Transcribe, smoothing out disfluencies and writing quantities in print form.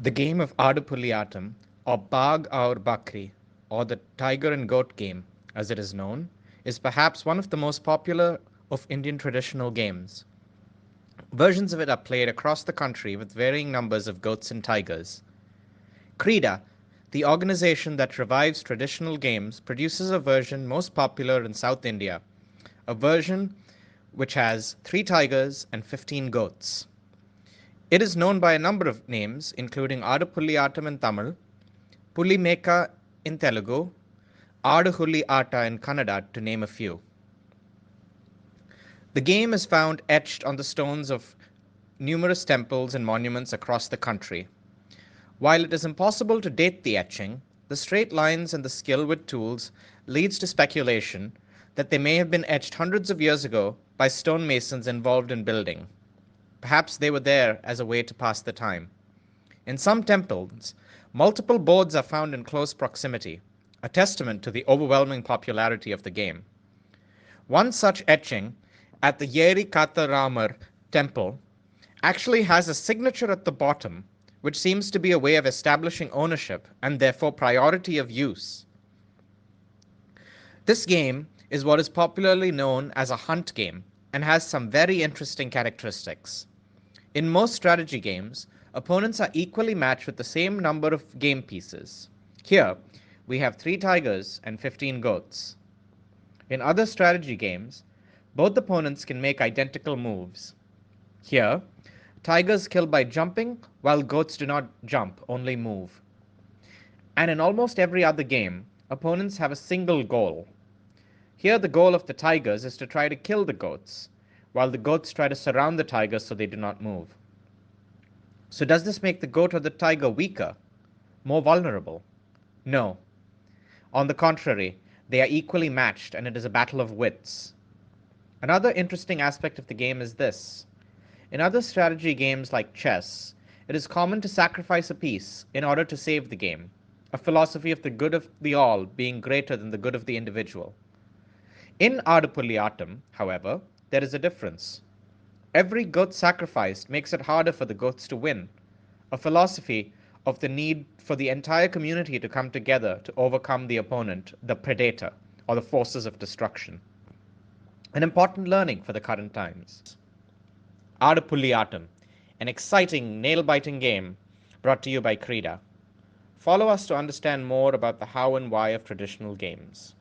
The game of Aadu Aatam, or Bag aur Bakri, or the tiger and goat game, as it is known, is perhaps one of the most popular of Indian traditional games. Versions of it are played across the country with varying numbers of goats and tigers. Kreeda, the organization that revives traditional games, produces a version most popular in South India, a version which has 3 tigers and 15 goats. It is known by a number of names, including Aadu Aatam in Tamil, Puli in Telugu, Aadu Aata in Kannada, to name a few. The game is found etched on the stones of numerous temples and monuments across the country. While it is impossible to date the etching, the straight lines and the skill with tools leads to speculation that they may have been etched hundreds of years ago by stonemasons involved in building. Perhaps they were there as a way to pass the time. In some temples, multiple boards are found in close proximity, a testament to the overwhelming popularity of the game. One such etching at the Yeri Ramar temple actually has a signature at the bottom, which seems to be a way of establishing ownership and therefore priority of use. This game is what is popularly known as a hunt game and has some very interesting characteristics. In most strategy games, opponents are equally matched with the same number of game pieces. Here, we have 3 tigers and 15 goats. In other strategy games, both opponents can make identical moves. Here, tigers kill by jumping, while goats do not jump, only move. And in almost every other game, opponents have a single goal. Here, the goal of the tigers is to try to kill the goats, while the goats try to surround the tigers so they do not move. So does this make the goat or the tiger weaker, more vulnerable? No. On the contrary, they are equally matched and it is a battle of wits. Another interesting aspect of the game is this. In other strategy games like chess, it is common to sacrifice a piece in order to save the game, a philosophy of the good of the all being greater than the good of the individual. In Aadu Aatam, however, there is a difference. Every goat sacrificed makes it harder for the goats to win, a philosophy of the need for the entire community to come together to overcome the opponent, the predator, or the forces of destruction. An important learning for the current times. Aadu Aatam, an exciting, nail-biting game brought to you by Kreeda. Follow us to understand more about the how and why of traditional games.